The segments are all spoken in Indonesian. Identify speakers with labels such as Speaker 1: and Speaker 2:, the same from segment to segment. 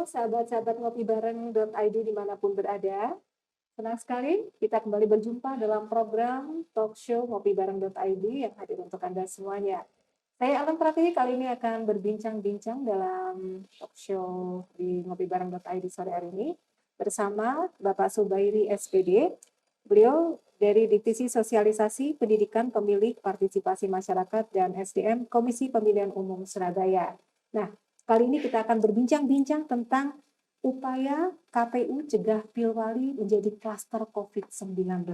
Speaker 1: sahabat-sahabat ngopibareng.id dimanapun berada. Senang sekali kita kembali berjumpa dalam program talk show ngopibareng.id yang hadir untuk Anda semuanya. Saya Alan Pratiwi kali ini akan berbincang-bincang dalam talk show di ngopibareng.id sore hari ini bersama Bapak Subairi SPD. Beliau dari Divisi Sosialisasi Pendidikan Pemilih Partisipasi Masyarakat dan SDM Komisi Pemilihan Umum Surabaya. Nah, kali ini kita akan berbincang-bincang tentang upaya KPU cegah Pilwali menjadi klaster COVID-19.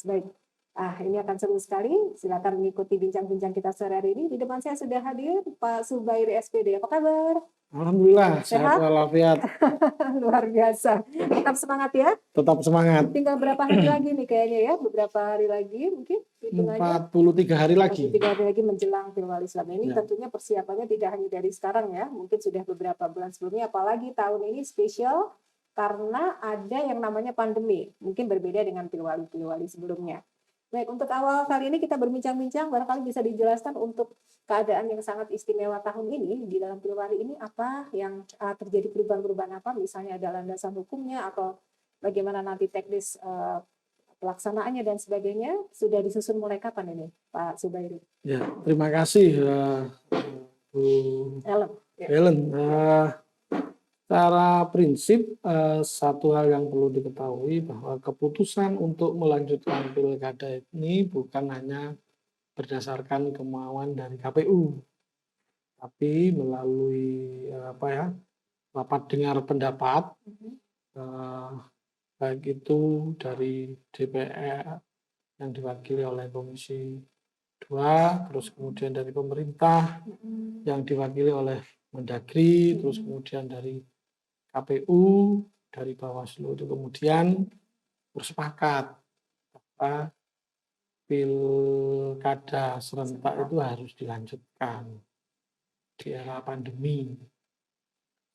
Speaker 1: Baik, ini akan seru sekali. Silakan mengikuti bincang-bincang kita sore hari ini. Di depan saya sudah hadir Pak Subairi SPD. Apa kabar?
Speaker 2: Alhamdulillah,
Speaker 1: sehat
Speaker 2: walafiat.
Speaker 1: Luar biasa. Tetap semangat ya.
Speaker 2: Tetap semangat.
Speaker 1: Tinggal berapa hari lagi nih kayaknya ya? Beberapa hari lagi mungkin?
Speaker 2: 43 hari lagi.
Speaker 1: 43 hari lagi menjelang Pilwali Islam ini
Speaker 2: Ya.
Speaker 1: tentunya persiapannya tidak hanya dari sekarang ya. Mungkin sudah beberapa bulan sebelumnya. Apalagi tahun ini spesial karena ada yang namanya pandemi. Mungkin berbeda dengan Pilwali-Pilwali sebelumnya. Baik, untuk awal kali ini kita berbincang-bincang, barangkali bisa dijelaskan untuk keadaan yang sangat istimewa tahun ini, di dalam Pilwali ini apa yang terjadi perubahan-perubahan apa, misalnya ada landasan hukumnya atau bagaimana nanti teknis pelaksanaannya dan sebagainya, sudah disusun mulai kapan ini, Pak Subairi?
Speaker 2: Ya, terima kasih Bu Ellen. Secara prinsip, satu hal yang perlu diketahui bahwa keputusan untuk melanjutkan pilkada ini bukan hanya berdasarkan kemauan dari KPU, tapi melalui rapat dengar pendapat, baik itu dari DPR yang diwakili oleh Komisi 2, terus kemudian dari pemerintah yang diwakili oleh Mendagri, terus kemudian dari KPU, dari Bawaslu, itu kemudian bersepakat bahwa pilkada serentak itu harus dilanjutkan di era pandemi.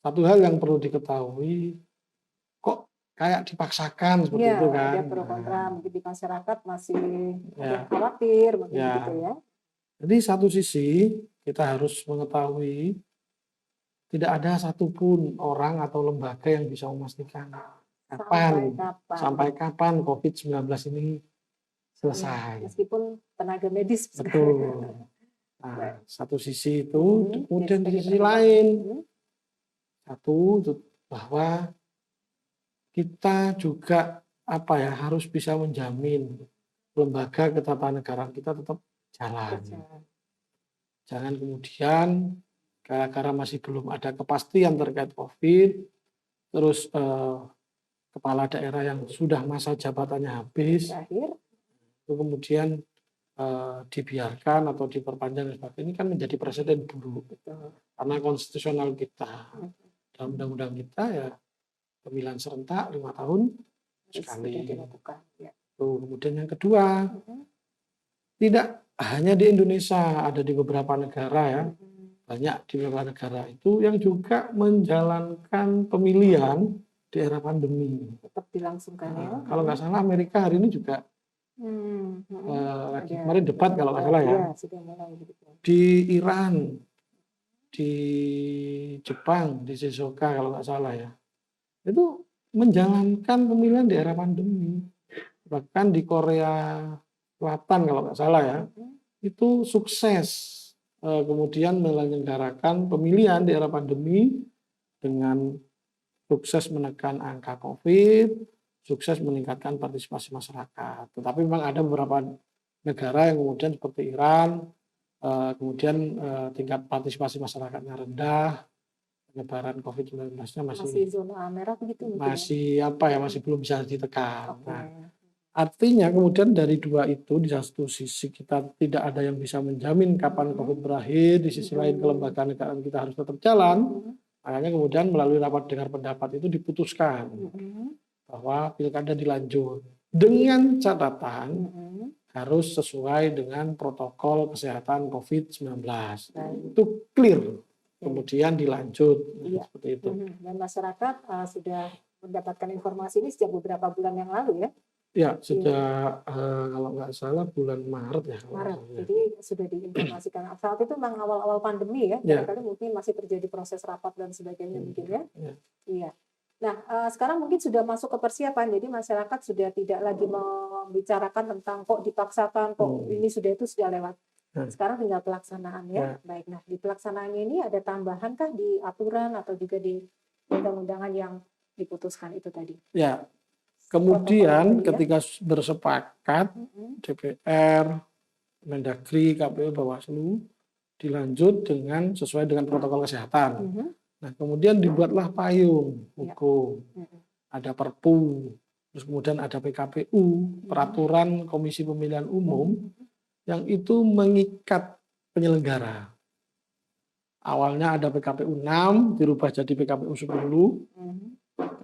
Speaker 2: Satu hal yang perlu diketahui, kok kayak dipaksakan seperti itu kan?
Speaker 1: Ada pro kontra, mungkin di masyarakat masih ada khawatir, mungkin gitu ya.
Speaker 2: Jadi satu sisi kita harus mengetahui tidak ada satupun orang atau lembaga yang bisa memastikan sampai kapan COVID-19 ini selesai.
Speaker 1: Meskipun tenaga medis.
Speaker 2: Betul. Nah, satu sisi itu, kemudian di sisi lain, bahwa kita juga harus bisa menjamin lembaga ketatanegaraan kita tetap jalan. Jangan kemudian gara-gara masih belum ada kepastian terkait COVID, terus kepala daerah yang sudah masa jabatannya habis, itu kemudian dibiarkan atau diperpanjang dan sebagainya. Ini kan menjadi presiden buruk. Karena konstitusional kita, dalam undang-undang kita ya pemilihan serentak 5 tahun sekali. Kemudian yang kedua, tidak hanya di Indonesia, ada di beberapa negara ya. Banyak di beberapa negara itu yang juga menjalankan pemilihan di era pandemi.
Speaker 1: Tetap dilangsungkan ya.
Speaker 2: Kalau nggak salah Amerika hari ini juga lagi kemarin debat kalau nggak salah ya. Di Iran, di Jepang, di Shizuoka kalau nggak salah ya. Itu menjalankan pemilihan di era pandemi. Bahkan di Korea Selatan kalau nggak salah ya, itu sukses. Kemudian menyelenggarakan pemilihan di era pandemi dengan sukses menekan angka COVID, sukses meningkatkan partisipasi masyarakat. Tetapi memang ada beberapa negara yang kemudian seperti Iran, kemudian tingkat partisipasi masyarakatnya rendah, penyebaran COVID-19-nya masih
Speaker 1: zona merah begitu.
Speaker 2: Masih belum bisa ditekan. Artinya kemudian dari dua itu, di satu sisi kita tidak ada yang bisa menjamin kapan COVID berakhir, di sisi lain kelembagaan negaraan kita harus tetap jalan. Makanya kemudian melalui rapat dengar pendapat itu diputuskan bahwa pilkada dilanjut dengan catatan harus sesuai dengan protokol kesehatan COVID-19. Itu clear. Kemudian dilanjut seperti itu.
Speaker 1: Dan masyarakat sudah mendapatkan informasi ini sejak beberapa bulan yang lalu ya.
Speaker 2: Ya, sejak kalau nggak salah bulan Maret ya.
Speaker 1: Maret. Jadi sudah diinformasikan. Saat itu memang awal-awal pandemi ya, barangkali mungkin masih terjadi proses rapat dan sebagainya mungkin ya. Iya. Nah, sekarang mungkin sudah masuk ke persiapan, jadi masyarakat sudah tidak lagi membicarakan tentang kok dipaksakan, kok ini sudah itu sudah lewat. Sekarang tinggal pelaksanaan ya. Baik, nah di pelaksanaan ini ada tambahan kah di aturan atau juga di undang-undangan yang diputuskan itu tadi?
Speaker 2: Ya, kemudian ketika bersepakat DPR, Mendagri, KPU, Bawaslu dilanjut dengan sesuai dengan protokol kesehatan. Nah, kemudian dibuatlah payung hukum, ada Perpu, terus kemudian ada PKPU, Peraturan Komisi Pemilihan Umum, yang itu mengikat penyelenggara. Awalnya ada PKPU 6, dirubah jadi PKPU 10,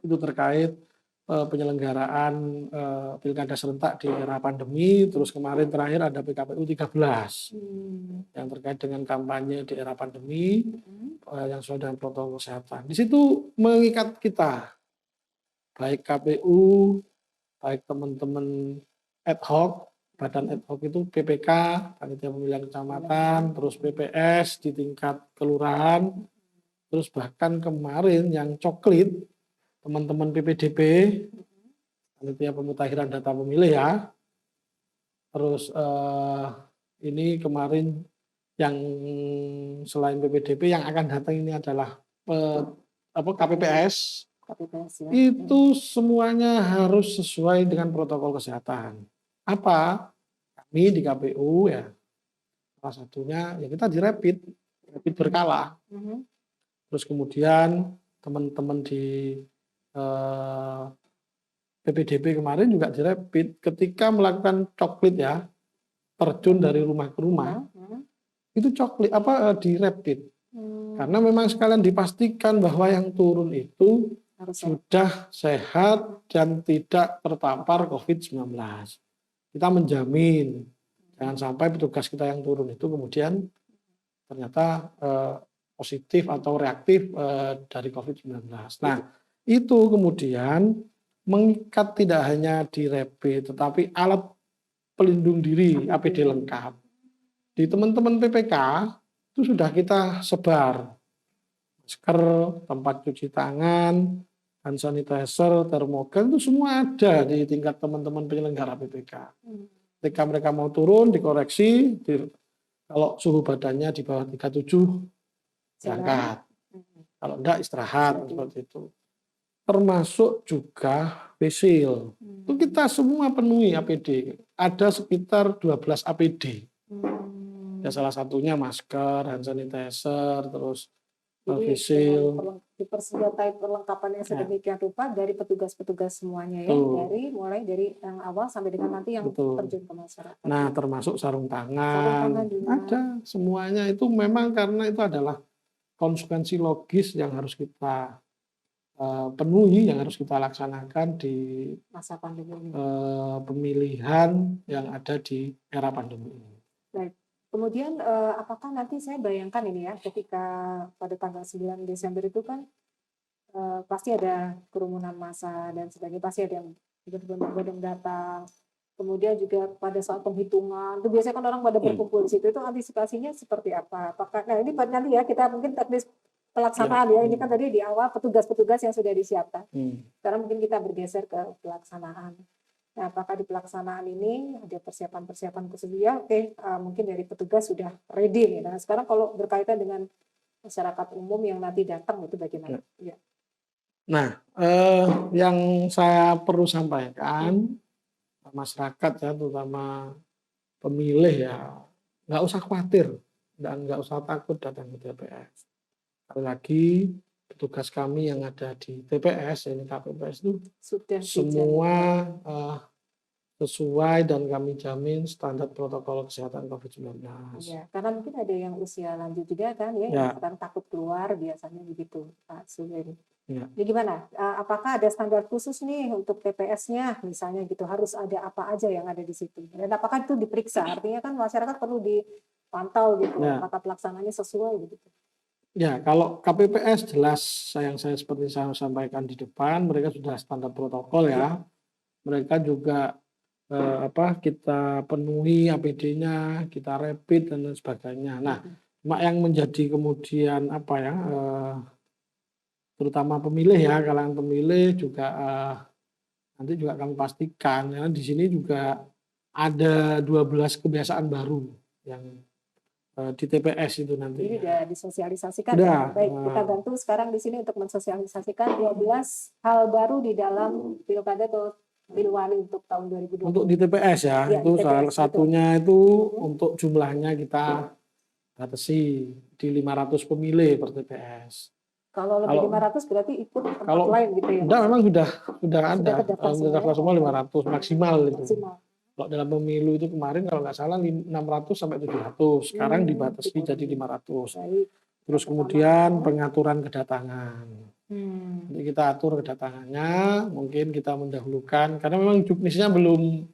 Speaker 2: itu terkait penyelenggaraan pilkada serentak di era pandemi, terus kemarin terakhir ada PKPU 13 yang terkait dengan kampanye di era pandemi yang sesuai dengan protokol kesehatan. Di situ mengikat kita, baik KPU, baik teman-teman ad hoc, badan ad hoc itu PPK, Panitia Pemilihan Kecamatan, terus PPS di tingkat kelurahan, terus bahkan kemarin yang coklit, teman-teman PPDP, Panitia Pemutakhiran Data Pemilih ya. Terus ini kemarin yang selain PPDP yang akan datang ini adalah KPPS. Ya. Itu semuanya harus sesuai dengan protokol kesehatan. Apa? Kami di KPU ya, salah satunya ya kita di rapid berkala. Terus kemudian teman-teman di PPDB kemarin juga di rapid ketika melakukan coklit ya, terjun dari rumah ke rumah, itu coklit di rapid. Karena memang sekalian dipastikan bahwa yang turun itu sudah sehat dan tidak terpapar COVID-19. Kita menjamin jangan sampai petugas kita yang turun itu kemudian ternyata positif atau reaktif dari COVID-19. Nah, itu kemudian mengikat tidak hanya di rapid, tetapi alat pelindung diri APD lengkap. Di teman-teman PPK itu sudah kita sebar masker, tempat cuci tangan, hand sanitizer, termogan itu semua ada di tingkat teman-teman penyelenggara PPK. Ketika mereka mau turun dikoreksi, kalau suhu badannya di bawah 37 berangkat, kalau enggak istirahat seperti itu. Termasuk juga facial. Itu kita semua penuhi APD. Ada sekitar 12 APD. Ya salah satunya masker, hand sanitizer, terus facial.
Speaker 1: Dipersenjatai perlengkapannya sedemikian rupa dari petugas-petugas semuanya ya. Mulai dari yang awal sampai dengan nanti yang terjun ke masyarakat.
Speaker 2: Nah, termasuk sarung tangan ada semuanya itu memang karena itu adalah konsekuensi logis yang harus kita penuhi, yang harus kita laksanakan di
Speaker 1: masa pandemi ini.
Speaker 2: Pemilihan yang ada di era pandemi ini.
Speaker 1: Baik. Kemudian apakah nanti saya bayangkan ini ya, ketika pada tanggal 9 Desember itu kan pasti ada kerumunan massa dan sebagainya, pasti ada yang berbondong-bondong datang. Kemudian juga pada saat penghitungan, itu biasanya kan orang pada berkumpul di situ, itu antisipasinya seperti apa? Apakah, nah ini nanti ya kita mungkin teknis pelaksanaan ya, ini kan tadi di awal petugas-petugas yang sudah disiapkan. Sekarang mungkin kita bergeser ke pelaksanaan. Nah, apakah di pelaksanaan ini ada persiapan-persiapan khusus ya? Oke, mungkin dari petugas sudah ready nih. Nah, sekarang kalau berkaitan dengan masyarakat umum yang nanti datang itu bagaimana? Ya.
Speaker 2: Nah, yang saya perlu sampaikan masyarakat ya, terutama pemilih ya, nggak usah khawatir dan nggak usah takut datang ke TPS. Sekali lagi petugas kami yang ada di TPS, ini KPPS itu sudah semua sesuai dan kami jamin standar protokol kesehatan COVID-19.
Speaker 1: Ya, karena mungkin ada yang usia lanjut juga kan ya, yang sekarang takut keluar biasanya begitu, Pak Suwin. Ya. Jadi gimana? Apakah ada standar khusus nih untuk TPS-nya misalnya gitu, harus ada apa aja yang ada di situ? Dan apakah itu diperiksa? Artinya kan masyarakat perlu dipantau gitu, apakah pelaksananya sesuai gitu.
Speaker 2: Ya, kalau KPPS jelas yang saya seperti saya sampaikan di depan, mereka sudah standar protokol ya. mereka juga kita penuhi APD-nya, kita rapid dan lain sebagainya. Nah, cuma yang menjadi kemudian terutama pemilih ya, kalangan pemilih juga nanti juga kami pastikan ya, di sini juga ada 12 kebiasaan baru yang di TPS itu nanti.
Speaker 1: Ini sudah disosialisasikan
Speaker 2: Sudah.
Speaker 1: ya. Baik, kita bantu sekarang di sini untuk mensosialisasikan 12 hal baru di dalam Pilkada atau Pilwali untuk tahun 2020.
Speaker 2: Untuk di TPS ya,
Speaker 1: Ya,
Speaker 2: itu
Speaker 1: di TPS,
Speaker 2: salah satunya itu
Speaker 1: Mhm.
Speaker 2: untuk jumlahnya kita batasi di 500 pemilih per TPS.
Speaker 1: Kalau lebih
Speaker 2: Kalau-
Speaker 1: 500 berarti ikut tempat
Speaker 2: Kalau
Speaker 1: lain gitu ya.
Speaker 2: enggak,
Speaker 1: Mas?
Speaker 2: memang sudah ada
Speaker 1: terdaftar
Speaker 2: terdaftar semua 500 maksimal itu.
Speaker 1: Maksimal.
Speaker 2: Kalau dalam pemilu itu kemarin kalau nggak salah 600 sampai 700, sekarang dibatasi jadi 500.
Speaker 1: Baik.
Speaker 2: Terus kemudian pengaturan kedatangan. Nanti kita atur kedatangannya, mungkin kita mendahulukan karena memang juknisnya belum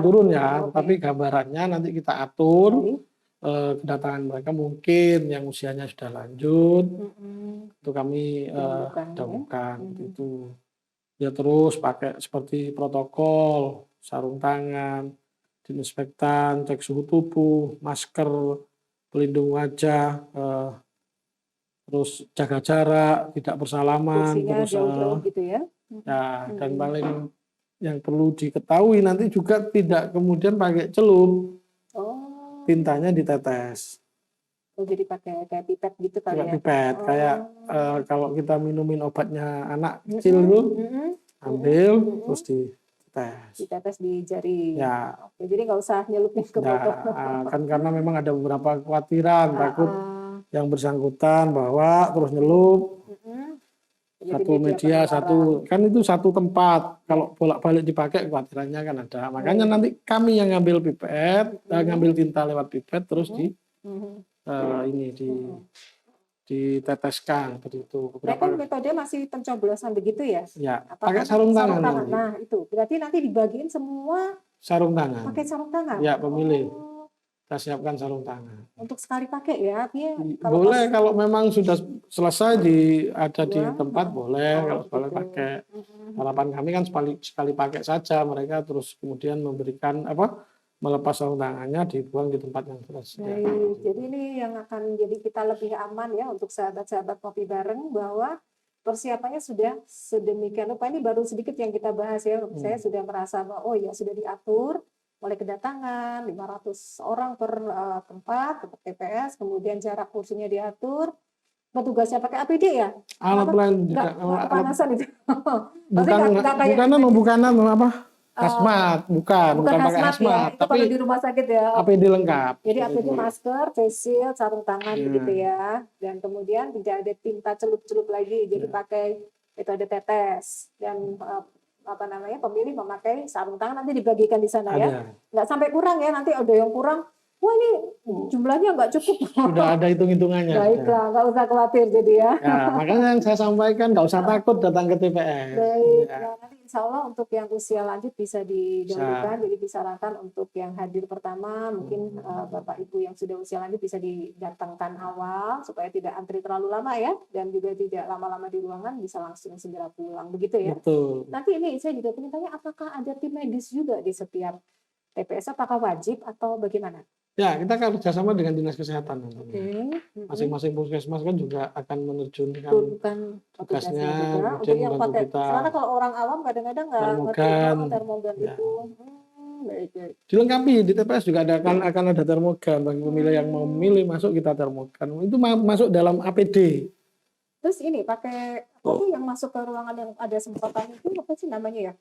Speaker 2: turun ya, tapi gambarannya nanti kita atur kedatangan mereka, mungkin yang usianya sudah lanjut itu kami dahulukan gitu. Ya terus pakai seperti protokol, sarung tangan, disinfektan, cek suhu tubuh, masker, pelindung wajah, terus jaga jarak, tidak bersalaman,
Speaker 1: Kursinya
Speaker 2: terus
Speaker 1: jauh-jauh gitu ya.
Speaker 2: ya, dan paling yang perlu diketahui nanti juga tidak kemudian pakai celup, tintanya ditetes.
Speaker 1: Oh, jadi pakai kayak pipet gitu kali ya?
Speaker 2: Pipet, kayak kalau kita minumin obatnya anak kecil itu, ambil terus ditetes.
Speaker 1: Ditetes di jari.
Speaker 2: Ya.
Speaker 1: Oke, jadi nggak usah nyelupin ke botol.
Speaker 2: Kan karena memang ada beberapa kekhawatiran, takut yang bersangkutan bawa terus nyelup. Satu media, kan itu satu tempat. Kalau bolak-balik dipakai kekhawatirannya kan ada. Makanya nanti kami yang ngambil pipet, ngambil tinta lewat pipet terus diteteskan seperti itu.
Speaker 1: Mereka metode masih pencoblosan begitu ya?
Speaker 2: Ya, pakai sarung tangan.
Speaker 1: Nah, itu berarti nanti dibagiin semua
Speaker 2: sarung tangan.
Speaker 1: Pakai sarung tangan?
Speaker 2: Ya, pemilih. Kita siapkan sarung tangan.
Speaker 1: Untuk sekali pakai ya?
Speaker 2: Boleh kalau memang sudah selesai ada di tempat, boleh kalau sekali pakai. Harapan kami kan sekali pakai saja, mereka terus kemudian memberikan melepas sarung tangannya, dibuang di tempat yang selesai.
Speaker 1: Baik, jadi ini yang akan jadi kita lebih aman ya untuk sahabat-sahabat Ngopi Bareng, bahwa persiapannya sudah sedemikian rupa. Ini baru sedikit yang kita bahas ya. Saya sudah merasa bahwa oh ya sudah diatur mulai kedatangan 500 orang per tempat TPS, kemudian jarak kursinya diatur, petugasnya pakai APD ya?
Speaker 2: Alat lain
Speaker 1: tidak kepanasan itu.
Speaker 2: bukan Hazmat, bukan pakai hazmat,
Speaker 1: ya. Tapi di rumah sakit ya.
Speaker 2: APD lengkap.
Speaker 1: Jadi APD masker, face shield, sarung tangan gitu ya. Dan kemudian tidak ada tinta celup-celup lagi, jadi pakai metode tetes. Dan pemilih memakai sarung tangan, nanti dibagikan di sana ya. Nggak sampai kurang ya, nanti ada yang kurang. Wah, ini jumlahnya nggak cukup.
Speaker 2: Sudah ada hitung-hitungannya.
Speaker 1: Baiklah, nggak usah khawatir jadi ya.
Speaker 2: Makanya yang saya sampaikan nggak usah takut datang ke TPS.
Speaker 1: Baik, nanti insya Allah untuk yang usia lanjut bisa didahulukan, jadi disarankan untuk yang hadir pertama, mungkin Bapak Ibu yang sudah usia lanjut bisa didatangkan awal supaya tidak antri terlalu lama ya, dan juga tidak lama-lama di ruangan, bisa langsung segera pulang, begitu ya.
Speaker 2: Betul.
Speaker 1: Nanti ini saya juga ingin tanya, apakah ada tim medis juga di setiap TPS, apakah wajib atau bagaimana?
Speaker 2: Ya, kita akan kerjasama dengan Dinas Kesehatan.
Speaker 1: Masing-masing
Speaker 2: puskesmas kan juga akan menerjunkan tugasnya
Speaker 1: untuk yang pakai. Karena kalau orang awam kadang-kadang nggak ngerti termogan itu. Baik.
Speaker 2: Dilengkapi di TPS juga akan ada termogan bagi pemilih yang mau memilih, masuk kita termogan. Itu masuk dalam APD.
Speaker 1: Terus ini pakai apa sih yang masuk ke ruangan yang ada semprotan itu, apa sih namanya ya?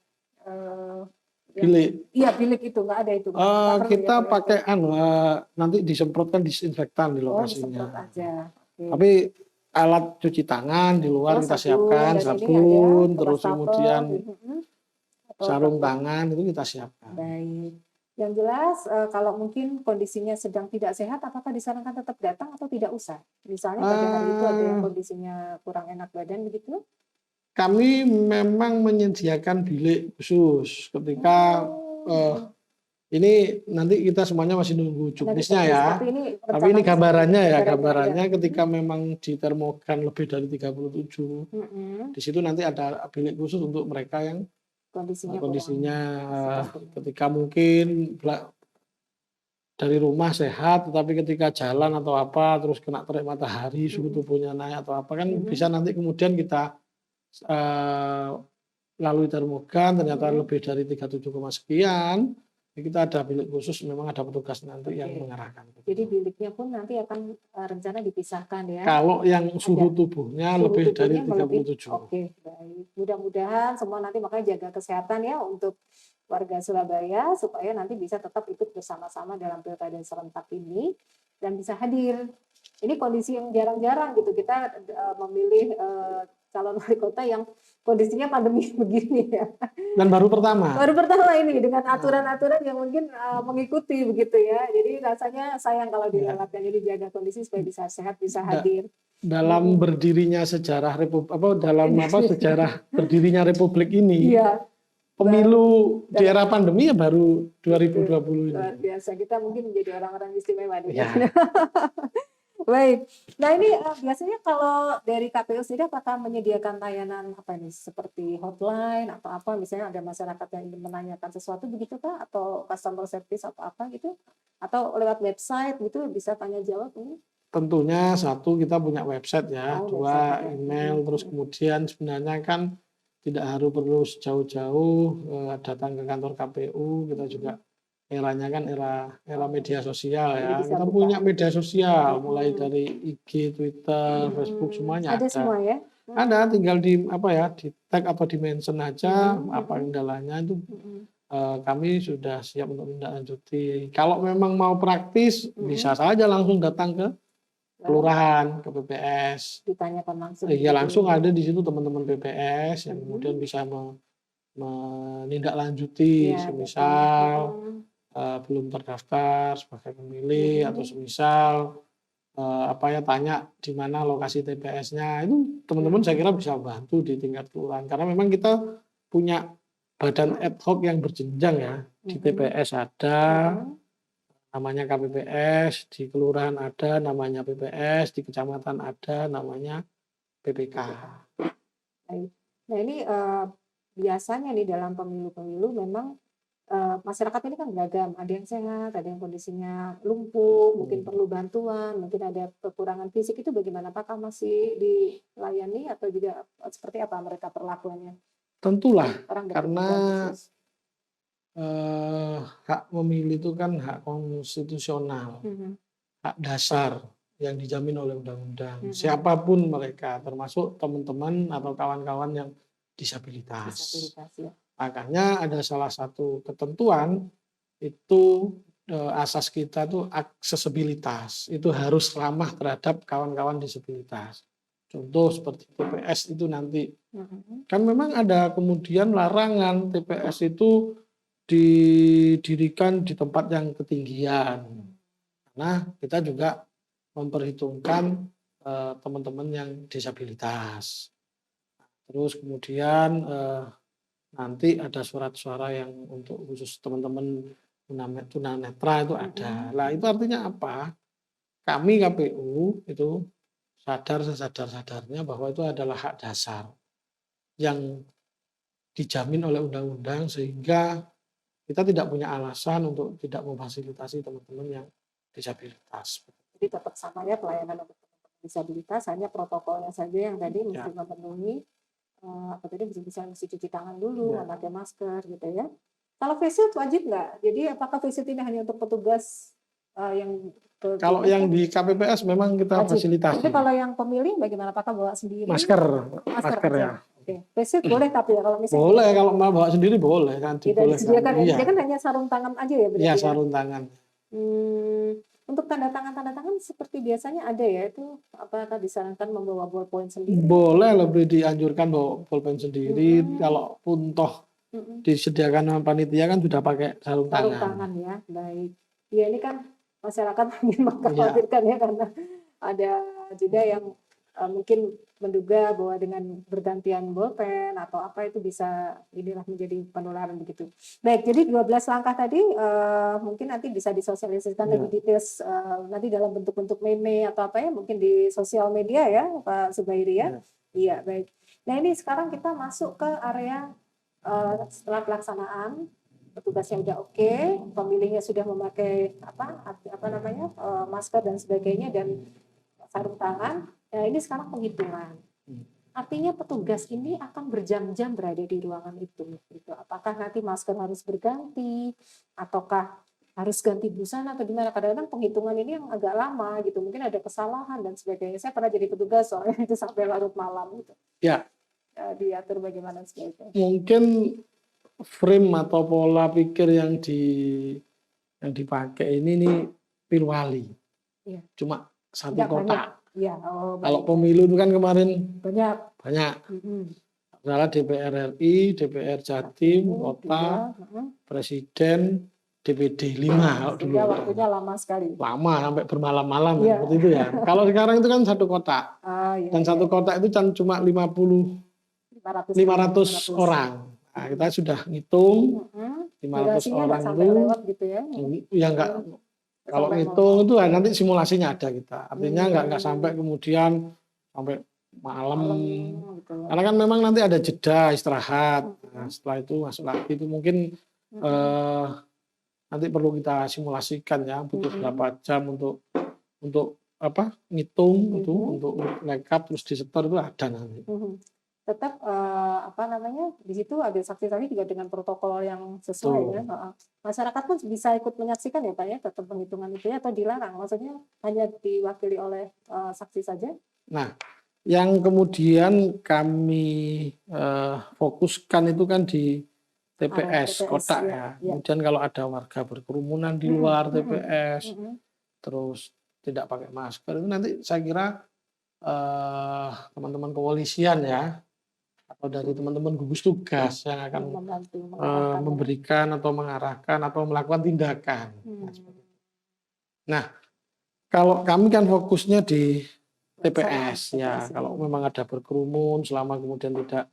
Speaker 2: Bilik.
Speaker 1: Iya, bilik itu nggak ada itu.
Speaker 2: Kita pakai nanti disemprotkan disinfektan di lokasinya.
Speaker 1: Aja.
Speaker 2: Tapi alat cuci tangan di luar kita siapkan, sabun, terus kemudian sarung tangan itu kita siapkan.
Speaker 1: Baik. Yang jelas kalau mungkin kondisinya sedang tidak sehat, apakah disarankan tetap datang atau tidak usah? Misalnya pada hari itu ada yang kondisinya kurang enak badan begitu?
Speaker 2: Kami memang menyediakan bilik khusus ketika ini nanti kita semuanya masih nunggu juknisnya ya. Tapi ini gambarannya ketika memang ditermogan lebih dari 37. Di situ nanti ada bilik khusus untuk mereka yang
Speaker 1: kondisinya
Speaker 2: kondisinya
Speaker 1: seperti
Speaker 2: ketika mungkin dari rumah sehat, tetapi ketika jalan atau apa terus kena terik matahari, suhu tubuhnya naik atau apa kan bisa nanti kemudian kita lalui termogan ternyata lebih dari 37, sekian, kita ada bilik khusus, memang ada petugas nanti yang mengarahkan.
Speaker 1: Jadi biliknya pun nanti akan rencana dipisahkan ya.
Speaker 2: Kalau yang suhu tubuhnya lebih dari 37.
Speaker 1: Oke, baik. Mudah-mudahan semua nanti makanya jaga kesehatan ya untuk warga Surabaya supaya nanti bisa tetap ikut bersama-sama dalam pilkada serentak ini dan bisa hadir. Ini kondisi yang jarang-jarang gitu kita memilih calon wali kota yang kondisinya pandemi begini ya.
Speaker 2: Dan baru pertama.
Speaker 1: Baru pertama ini dengan aturan-aturan yang mungkin mengikuti begitu ya. Jadi rasanya sayang kalau dilewatkan. Jadi jaga kondisi supaya bisa sehat, bisa hadir.
Speaker 2: Dalam berdirinya sejarah sejarah berdirinya Republik ini.
Speaker 1: Iya.
Speaker 2: Pemilu di era pandemi ya baru 2020 ini.
Speaker 1: Luar biasa, kita mungkin menjadi orang-orang istimewa.
Speaker 2: Ya.
Speaker 1: Baik, nah ini biasanya kalau dari KPU sendiri apakah menyediakan layanan apa nih seperti hotline atau apa, misalnya ada masyarakat yang ingin menanyakan sesuatu begitu Kak, atau customer service atau apa gitu, atau lewat website gitu bisa tanya jawab ini?
Speaker 2: Tentunya satu kita punya website ya, dua email, terus kemudian sebenarnya kan tidak harus perlu jauh-jauh datang ke kantor KPU, kita juga eranya kan era media sosial ya. Kita punya media sosial mulai dari IG, Twitter, Facebook semuanya ada.
Speaker 1: Semua ya?
Speaker 2: Ada, tinggal di tag atau di mention aja apa kendalanya itu. Kami sudah siap untuk menindaklanjuti. Kalau memang mau praktis bisa saja langsung datang ke kelurahan, ke PPS.
Speaker 1: Ditanyakan langsung.
Speaker 2: Iya, langsung ada di situ teman-teman PPS yang kemudian bisa menindaklanjuti, semisal belum terdaftar sebagai pemilih atau semisal tanya di mana lokasi TPS-nya, itu teman-teman saya kira bisa bantu di tingkat kelurahan karena memang kita punya badan ad hoc yang berjenjang ya. Di TPS ada namanya KPPS, di kelurahan ada namanya PPS, di kecamatan ada namanya PPK.
Speaker 1: Nah ini biasanya nih dalam pemilu-pemilu memang masyarakat ini kan beragam, ada yang sehat, ada yang kondisinya lumpuh, mungkin perlu bantuan, mungkin ada kekurangan fisik, itu bagaimana? Apakah masih dilayani atau juga seperti apa mereka perlakuannya?
Speaker 2: Tentulah, karena hak memilih itu kan hak konstitusional, hak dasar yang dijamin oleh undang-undang. Siapapun mereka, termasuk teman-teman atau kawan-kawan yang disabilitas. Ya. Makanya ada salah satu ketentuan itu asas kita tuh aksesibilitas, itu harus ramah terhadap kawan-kawan disabilitas. Contoh seperti TPS itu nanti kan memang ada kemudian larangan TPS itu didirikan di tempat yang ketinggian. Nah, kita juga memperhitungkan teman-teman yang disabilitas. Terus kemudian nanti ada surat suara yang untuk khusus teman-teman tunanetra itu ada. Nah, itu artinya apa? Kami KPU itu sadar sesadar-sadarnya bahwa itu adalah hak dasar yang dijamin oleh undang-undang sehingga kita tidak punya alasan untuk tidak memfasilitasi teman-teman yang disabilitas.
Speaker 1: Jadi tetap sama ya pelayanan untuk teman-teman disabilitas, hanya protokolnya saja yang tadi mesti memenuhi bisa cuci tangan dulu, memakai masker gitu ya. Kalau face shield wajib nggak? Jadi apakah face shield ini hanya untuk petugas yang
Speaker 2: kalau yang di KPPS memang kita fasilitasi.
Speaker 1: Tapi kalau yang pemilih bagaimana? Apakah bawa sendiri?
Speaker 2: Masker ya.
Speaker 1: Oke. Face shield boleh tapi ya kalau misalnya
Speaker 2: boleh kalau mau bawa sendiri boleh kan
Speaker 1: disediakan. Iya. Dia kan hanya sarung tangan aja ya berarti.
Speaker 2: Iya, sarung tangan.
Speaker 1: Untuk tanda tangan seperti biasanya ada ya, itu apakah disarankan membawa ballpoint sendiri?
Speaker 2: Boleh, lebih dianjurkan bawa ballpoint sendiri. Kalaupun toh disediakan sama panitia kan sudah pakai sarung tangan.
Speaker 1: Sarung tangan ya, baik. Ya ini kan masyarakat mungkin mengkhawatirkan ya karena ada juga yang mungkin menduga bahwa dengan bergantian bolpen atau apa itu bisa menjadi penularan begitu. Baik, jadi 12 langkah tadi mungkin nanti bisa disosialisasikan lebih details nanti dalam bentuk-bentuk meme atau apa ya mungkin di sosial media ya Pak Zubairi ya. Iya, baik. Nah ini sekarang kita masuk ke area setelah pelaksanaan petugasnya udah oke, pemilihnya sudah memakai apa namanya masker dan sebagainya dan sarung tangan. Nah, ini sekarang penghitungan. Artinya petugas ini akan berjam-jam berada di ruangan itu. Gitu. Apakah nanti masker harus berganti, ataukah harus ganti busana atau gimana? Kadang-kadang penghitungan ini yang agak lama gitu. Mungkin ada kesalahan dan sebagainya. Saya pernah jadi petugas soalnya itu sampai larut malam gitu.
Speaker 2: Ya,
Speaker 1: Diatur bagaimana sebagainya.
Speaker 2: mungkin frame atau pola pikir yang dipakai ini nih Pilwali.
Speaker 1: Iya.
Speaker 2: Cuma satu
Speaker 1: Tidak
Speaker 2: kotak.
Speaker 1: banyak. Ya,
Speaker 2: Kalau pemilu itu kan kemarin
Speaker 1: banyak.
Speaker 2: Adalah DPR RI, DPR Jatim, kota, presiden, DPD 5 kalau dulu.
Speaker 1: Waktunya lama sekali.
Speaker 2: Lama sampai bermalam-malam seperti itu ya. Kalau sekarang itu kan satu kotak. Dan satu kotak itu kan cuma 500 orang. Nah, kita sudah ngitung 500 orang itu
Speaker 1: gitu
Speaker 2: ya enggak. Kalau ngitung itu nanti simulasinya ada kita. Artinya enggak sampai kemudian sampai malam gitu. Karena kan memang nanti ada jeda istirahat. Nah, setelah itu masuk lagi itu mungkin nanti perlu kita simulasikan ya, butuh berapa jam untuk ngitung itu untuk lengkap terus disetor itu ada nanti.
Speaker 1: Tetap di situ ada saksi-saksi juga dengan protokol yang sesuai ya. Masyarakat pun bisa ikut menyaksikan ya Pak ya, tetap penghitungan itu ya, atau dilarang? Maksudnya hanya diwakili oleh saksi saja?
Speaker 2: Nah, yang kemudian kami fokuskan itu kan di TPS kotak ya. Kemudian kalau ada warga berkerumunan di luar TPS, terus tidak pakai masker itu nanti saya kira teman-teman kepolisian ya, atau dari teman-teman gugus tugas yang akan memberikan atau mengarahkan atau melakukan tindakan. Nah, kalau kami kan fokusnya di TPS ya, kalau memang ada berkerumun selama kemudian tidak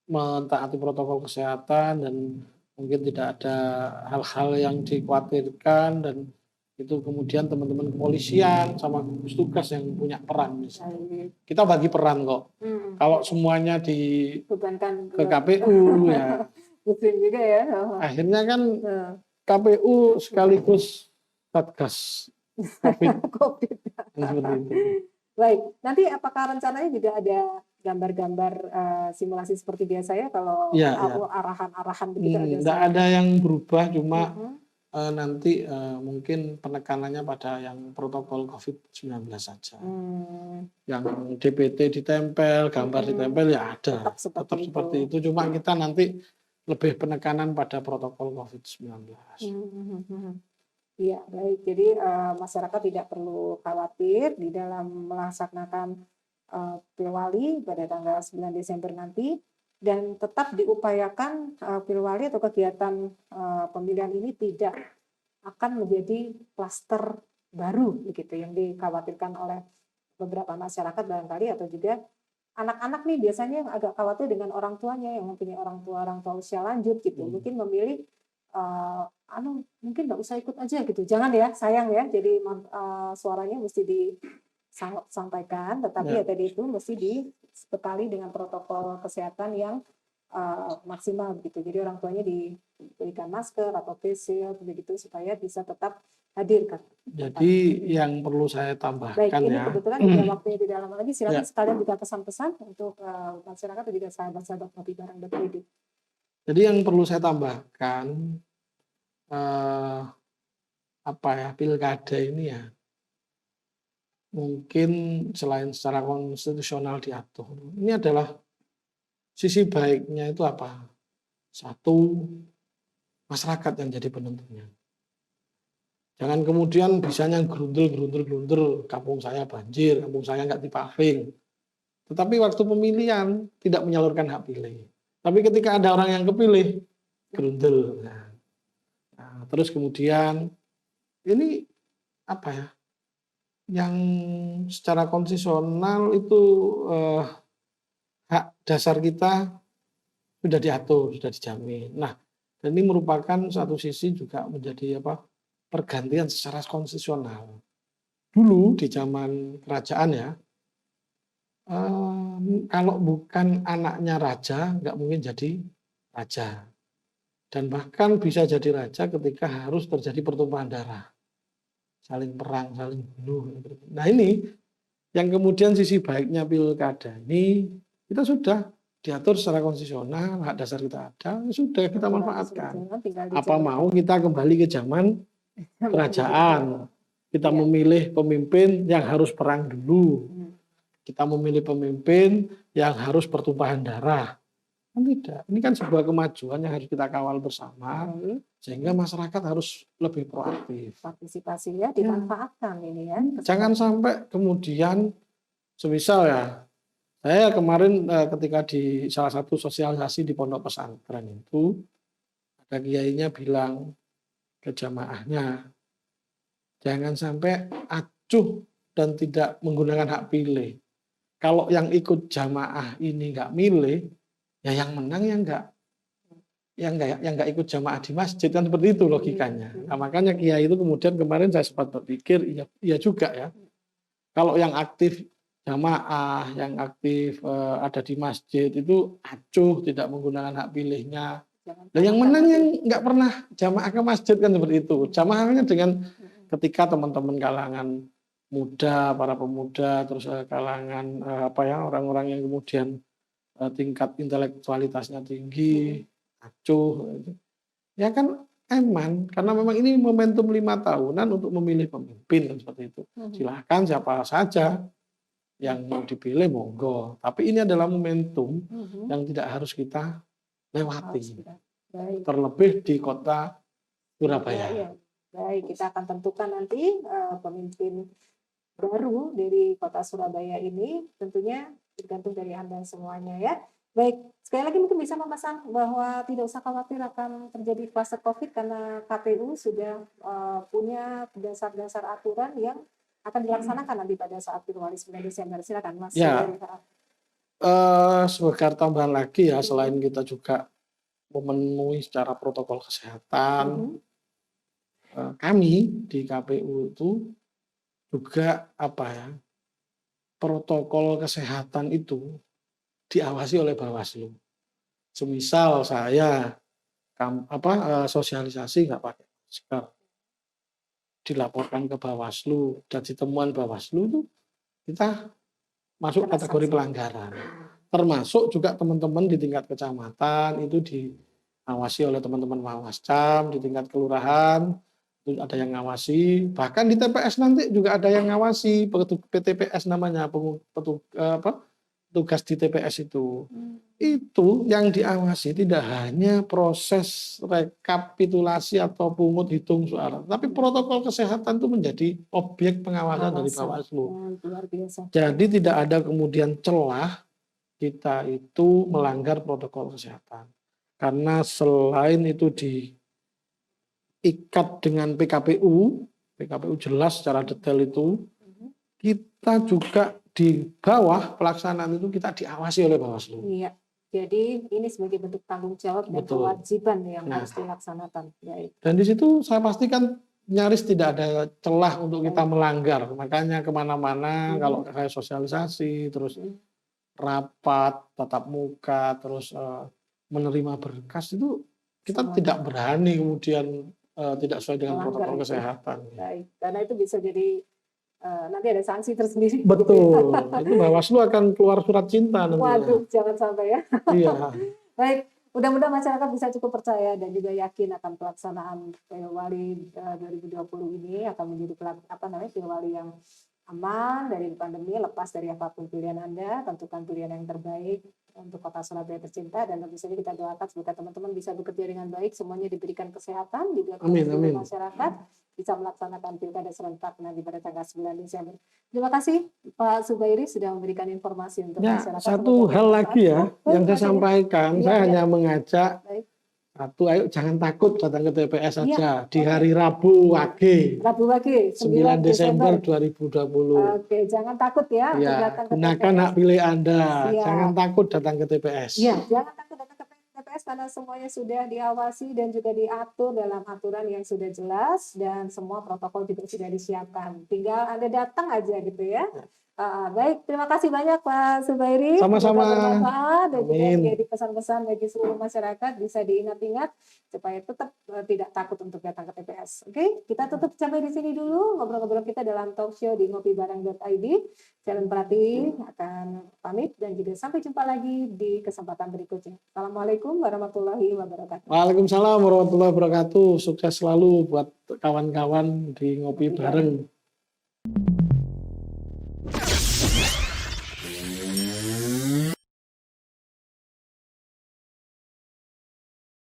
Speaker 2: mentaati protokol kesehatan dan mungkin tidak ada hal-hal yang dikhawatirkan dan itu kemudian teman-teman kepolisian sama gugus tugas yang punya peran misalnya. Kita bagi peran kok. Kalau semuanya dibebankan ke KPU ya.
Speaker 1: juga ya.
Speaker 2: Akhirnya kan KPU sekaligus Satgas COVID. Seperti itu.
Speaker 1: Baik, nanti apakah rencananya juga ada gambar-gambar simulasi seperti biasa ya kalau arahan-arahan begitu?
Speaker 2: Tidak ada yang berubah, cuma nanti mungkin penekanannya pada yang protokol COVID-19 saja. Yang DPT ditempel, gambar ditempel ya ada. Tetap seperti itu. Cuma kita nanti lebih penekanan pada protokol COVID-19.
Speaker 1: Iya, baik. Jadi masyarakat tidak perlu khawatir di dalam melaksanakan Pilwali pada tanggal 9 Desember nanti, dan tetap diupayakan Pilwali atau kegiatan pemilihan ini tidak akan menjadi klaster baru begitu yang dikhawatirkan oleh beberapa masyarakat barangkali, atau juga anak-anak nih biasanya yang agak khawatir dengan orang tuanya yang mempunyai orang tua usia lanjut gitu, mungkin memilih mungkin nggak usah ikut aja gitu, jangan ya, sayang ya, jadi suaranya mesti disampaikan, tetapi ya tadi itu mesti dibekali dengan protokol kesehatan yang maksimal begitu. Jadi orang tuanya diberikan masker atau face shield begitu supaya bisa tetap hadir kan.
Speaker 2: Jadi yang perlu saya tambahkan.
Speaker 1: Baik, ini kebetulan waktunya tidak lama lagi, silakan sekalian juga pesan-pesan untuk masyarakat dan juga sahabat-sahabat Ngopi Bareng .id.
Speaker 2: Jadi yang perlu saya tambahkan pilkada ini ya, mungkin selain secara konstitusional diatur, ini adalah sisi baiknya itu apa? Satu, masyarakat yang jadi penentunya. Jangan kemudian bisanya gerundel, kampung saya banjir, kampung saya nggak dipaving. Tetapi waktu pemilihan tidak menyalurkan hak pilih. Tapi ketika ada orang yang kepilih, gerundel. Nah, terus kemudian ini yang secara konstitusional itu hak dasar kita sudah diatur, sudah dijamin. Nah, dan ini merupakan satu sisi juga menjadi pergantian secara konstitusional. Dulu di zaman kerajaan ya, Kalau bukan anaknya raja, nggak mungkin jadi raja. Dan bahkan bisa jadi raja ketika harus terjadi pertumpahan darah, saling perang, saling bunuh. Nah ini yang kemudian sisi baiknya pilkada ini, kita sudah diatur secara konstitusional, hak dasar kita ada, sudah kita
Speaker 1: aturan sudah
Speaker 2: manfaatkan.
Speaker 1: jalan, tinggal
Speaker 2: Apa
Speaker 1: dijalankan.
Speaker 2: mau kita kembali ke zaman kerajaan, kita
Speaker 1: Iya.
Speaker 2: memilih pemimpin yang harus perang dulu, kita memilih pemimpin yang harus pertumpahan darah. Kan tidak. Ini kan sebuah kemajuan yang harus kita kawal bersama,
Speaker 1: Baik.
Speaker 2: sehingga masyarakat harus lebih proaktif.
Speaker 1: Partisipasi ya, dimanfaatkan ini ya.
Speaker 2: Jangan sampai kemudian, semisal ya, saya kemarin ketika di salah satu sosialisasi di pondok pesantren itu, ada kiainya bilang ke jamaahnya, jangan sampai acuh dan tidak menggunakan hak pilih. Kalau yang ikut jamaah ini nggak milih, ya yang menang yang nggak ikut jamaah di masjid, kan seperti itu logikanya. Nah, makanya kiai itu kemudian kemarin saya sempat berpikir, iya juga ya. Kalau yang aktif jamaah, yang aktif ada di masjid itu acuh, tidak menggunakan hak pilihnya. Dan yang menang yang nggak pernah jamaah ke masjid, kan seperti itu. Jamaahnya dengan ketika teman-teman kalangan muda, para pemuda, terus kalangan orang-orang yang kemudian tingkat intelektualitasnya tinggi, acuh, ya kan aman, karena memang ini momentum 5 tahunan untuk memilih pemimpin, kan seperti itu. Silahkan siapa saja yang mau dipilih, monggo. Tapi ini adalah momentum yang tidak harus kita lewati. Terlebih di kota Surabaya.
Speaker 1: Baik, kita akan tentukan nanti pemimpin baru dari kota Surabaya ini, tentunya tergantung dari Anda semuanya ya. Baik, sekali lagi mungkin bisa memesan bahwa tidak usah khawatir akan terjadi kluster COVID karena KPU sudah punya dasar-dasar aturan yang akan dilaksanakan nanti pada saat Pilwali 9 Desember. Silakan Mas.
Speaker 2: Ya, sebagai tambahan lagi ya, selain kita juga memenuhi secara protokol kesehatan, kami di KPU itu juga protokol kesehatan itu diawasi oleh Bawaslu. Semisal saya sosialisasi nggak pakai masker, dilaporkan ke Bawaslu dan ditemuan Bawaslu itu kita masuk kategori pelanggaran. Termasuk juga teman-teman di tingkat kecamatan itu diawasi oleh teman-teman Wawascham, di tingkat kelurahan itu ada yang ngawasi, bahkan di TPS nanti juga ada yang ngawasi, PTPS namanya, tugas di TPS itu. Itu yang diawasi tidak hanya proses rekapitulasi atau pungut hitung suara, tapi protokol kesehatan itu menjadi objek pengawasan dari Bawaslu. Jadi tidak ada kemudian celah kita itu melanggar protokol kesehatan. Karena selain itu diikat dengan PKPU jelas secara detail itu, kita juga di bawah pelaksanaan itu kita diawasi oleh Bawaslu.
Speaker 1: Iya. Jadi ini sebagai bentuk tanggung jawab dan kewajiban yang harus dilaksanakan. Baik.
Speaker 2: Dan di situ saya pastikan nyaris tidak ada celah untuk kita melanggar. Makanya kemana-mana kalau saya sosialisasi, terus rapat, tatap muka, terus menerima berkas itu kita tidak berani kemudian tidak sesuai dengan protokol kesehatan.
Speaker 1: Baik, karena itu bisa jadi nanti ada sanksi tersendiri.
Speaker 2: Betul, itu Bawaslu akan keluar surat cinta nanti.
Speaker 1: Waduh, jangan sampai ya.
Speaker 2: Iya.
Speaker 1: Baik, mudah-mudahan masyarakat bisa cukup percaya dan juga yakin akan pelaksanaan Pilwali 2020 ini akan menjadi Pilwali yang aman dari pandemi, lepas dari apapun pilihan Anda, tentukan pilihan yang terbaik untuk kota Surabaya tercinta, dan tentu saja kita doakan semoga teman-teman bisa bekerja dengan baik, semuanya diberikan kesehatan, juga masyarakat bisa melaksanakan pilkada serentak nanti pada tanggal 9 Desember. Terima kasih Pak Zubairi sudah memberikan informasi untuk masyarakat.
Speaker 2: Satu hal lagi ya yang saya sampaikan, saya hanya mengajak ayo jangan takut datang ke TPS saja di hari Rabu Wage. 9 Desember 2020.
Speaker 1: Oke, jangan takut ya.
Speaker 2: Gunakan hak pilih Anda. Jangan takut datang ke TPS.
Speaker 1: Iya, jangan takut datang ke TPS karena semuanya sudah diawasi dan juga diatur dalam aturan yang sudah jelas dan semua protokol juga sudah disiapkan. Tinggal Anda datang aja gitu ya. Baik, terima kasih banyak Pak Subairi.
Speaker 2: Sama-sama.
Speaker 1: Semoga bermanfaat dan juga
Speaker 2: Amin.
Speaker 1: menjadi pesan-pesan bagi seluruh masyarakat bisa diingat-ingat supaya tetap tidak takut untuk datang ke TPS. Oke, kita tutup sampai di sini dulu ngobrol-ngobrol kita dalam talk show di ngopibareng.id. Jalan Prati akan pamit dan juga sampai jumpa lagi di kesempatan berikutnya. Assalamualaikum warahmatullahi wabarakatuh.
Speaker 2: Waalaikumsalam warahmatullahi wabarakatuh. Sukses selalu buat kawan-kawan di Ngopi Bareng.